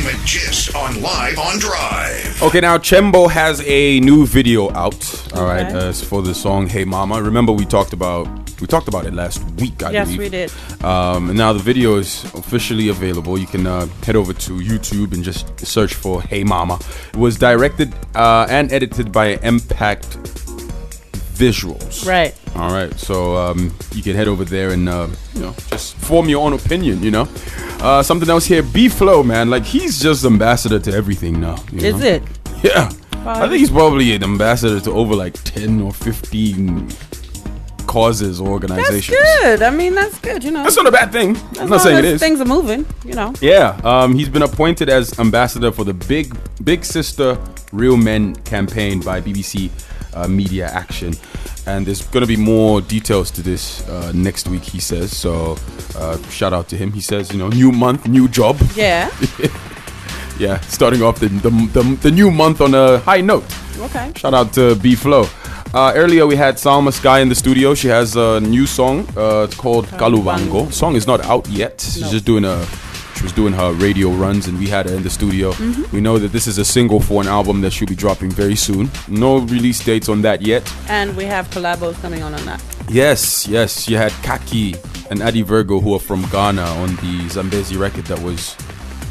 Entertainment gist on Live on Drive. Okay, now Chembo has a new video out. All right, for the song "Hey Mama." Remember we talked about it last week. I believe. Yes, we did. And now the video is officially available. You can head over to YouTube and just search for "Hey Mama." It was directed and edited by Impact Visuals. Right. All right, so you can head over there and just form your own opinion. Something else here, B-Flow, man, like he's just ambassador to everything now. Is it? Yeah, I think he's probably an ambassador to over like 10 or 15 causes or organizations. That's good. I mean, that's good. That's not a bad thing. I'm not saying it is. Things are moving. Yeah, he's been appointed as ambassador for the Big Sister Real Men campaign by BBC Media Action, and there's going to be more details to this next week, he says. So shout out to him. He says, new month, new job. Yeah. Yeah, starting off the new month on a high note. Okay. Shout out to B-Flow. Earlier we had Salma Sky in the studio. She has a new song. It's called Kalubango. Song is not out yet. She's just doing she was doing her radio runs, and we had her in the studio. We know that this is a single for an album that she'll be dropping very soon. No release dates on that yet. And we have collabos coming on that. Yes. You had Kaki and Adi Virgo, who are from Ghana, on the Zambezi record that was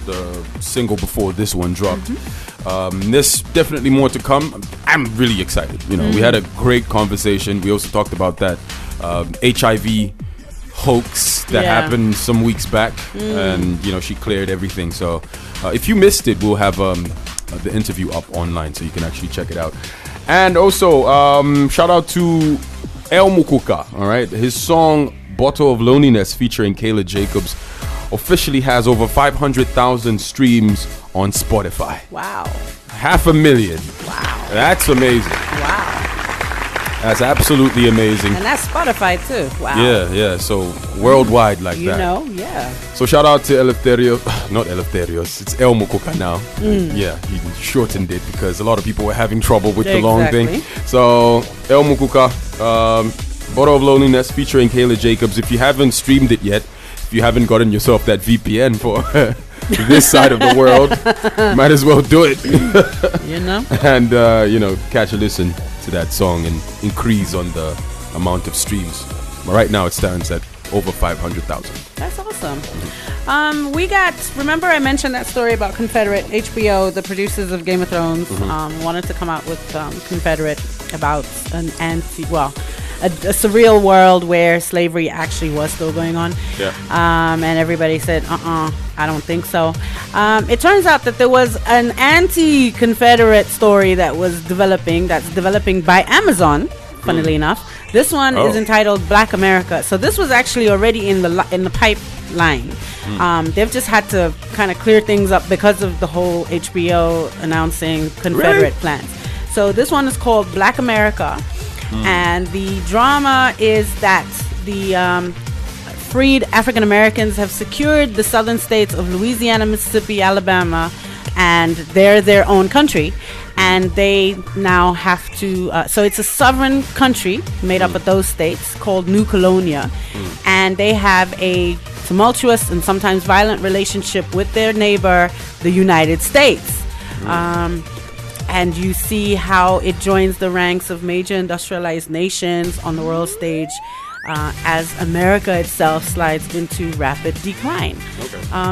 the single before this one dropped. There's definitely more to come. I'm really excited. We had a great conversation. We also talked about that HIV hoax that happened some weeks back, and she cleared everything. So if you missed it, we'll have the interview up online, so you can actually check it out. And also shout out to El Mukuka. All right, his song "Bottle of Loneliness" featuring Kayla Jacobs officially has over 500,000 streams on Spotify. Wow. 500,000. Wow. That's amazing. Wow. That's absolutely amazing. And that's Spotify too. Wow. Yeah. So worldwide like that. Yeah. So shout out to not Eleftherios. It's El Mukuka now. Yeah, he shortened it because a lot of people were having trouble with the long thing. So El Mukuka, Bottle of Loneliness featuring Kayla Jacobs. If you haven't streamed it yet, if you haven't gotten yourself that VPN for this side of the world, you might as well do it. And catch a listen to that song and increase on the amount of streams. But right now it stands at over 500,000. That's awesome. Remember I mentioned that story about Confederate? HBO, the producers of Game of Thrones, wanted to come out with Confederate about a surreal world where slavery actually was still going on. Yeah. And everybody said, I don't think so. It turns out that there was an anti-Confederate story that's developing by Amazon, funnily enough. This one is entitled Black America. So this was actually already in the pipeline. They've just had to kind of clear things up because of the whole HBO announcing Confederate plans. So this one is called Black America. And the drama is that the freed African Americans have secured the southern states of Louisiana, Mississippi, Alabama, and they're their own country. And they now have to, so it's a sovereign country made up of those states called New Colonia. And they have a tumultuous and sometimes violent relationship with their neighbor, the United States. And you see how it joins the ranks of major industrialized nations on the world stage as America itself slides into rapid decline.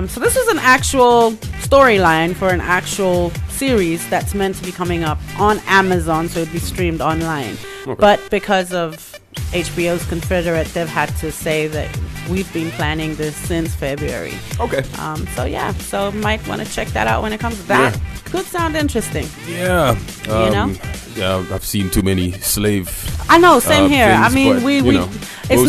So this is an actual storyline for an actual series that's meant to be coming up on Amazon, so it'd be streamed online. But because of HBO's Confederate, they've had to say that we've been planning this since February. So might want to check that out when it comes. That could sound interesting. Yeah. Yeah, I've seen too many slave. I know, same here. things, I mean, but, it's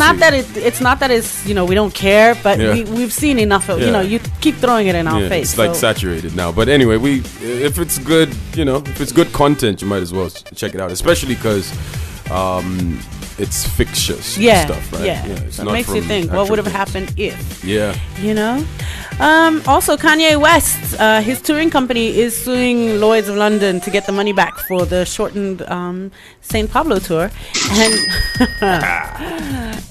not that it's we don't care, but we've seen enough of you keep throwing it in our face. It's like saturated now. But anyway, if it's good, if it's good content, you might as well check it out. Especially because it's fictitious stuff, right? It's so it makes you think, what would have happened if? Yeah. You know? Also, Kanye West, his touring company is suing Lloyd's of London to get the money back for the shortened St. Pablo tour, and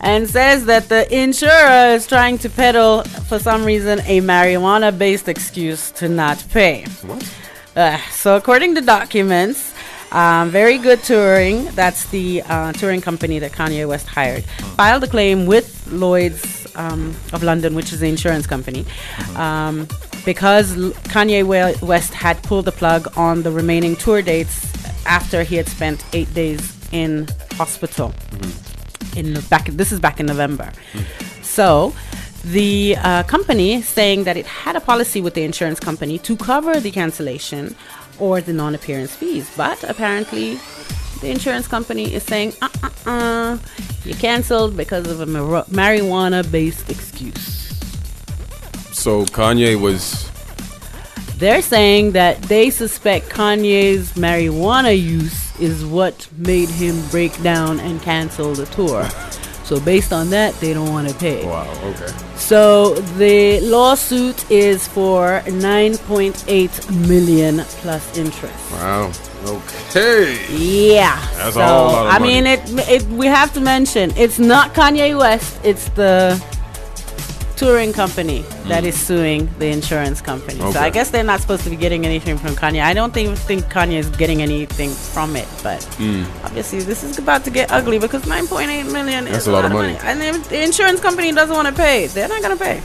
and says that the insurer is trying to peddle, for some reason, a marijuana-based excuse to not pay. What? So according to documents, Very Good Touring, that's the touring company that Kanye West hired, filed a claim with Lloyd's of London, which is the insurance company, because Kanye West had pulled the plug on the remaining tour dates after he had spent 8 days in hospital. This is back in November. So the company saying that it had a policy with the insurance company to cover the cancellation or the non-appearance fees, but apparently the insurance company is saying you canceled because of a marijuana-based excuse. So Kanye was... They're saying that they suspect Kanye's marijuana use is what made him break down and cancel the tour. So based on that, they don't want to pay. Wow, okay. So the lawsuit is for $9.8 million plus interest. Wow. Okay. Yeah. That's a whole lot of money. I mean, we have to mention, it's not Kanye West, it's the touring company that is suing the insurance company. Okay. So I guess they're not supposed to be getting anything from Kanye. I don't think Kanye is getting anything from it, but obviously this is about to get ugly because $9.8 million is a lot of money. And if the insurance company doesn't want to pay, they're not going to pay.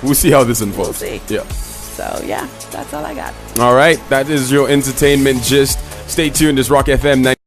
We'll see how this unfolds. We'll see. Yeah. So yeah, that's all I got. All right, that is your entertainment gist. Stay tuned. It's Rock FM 90.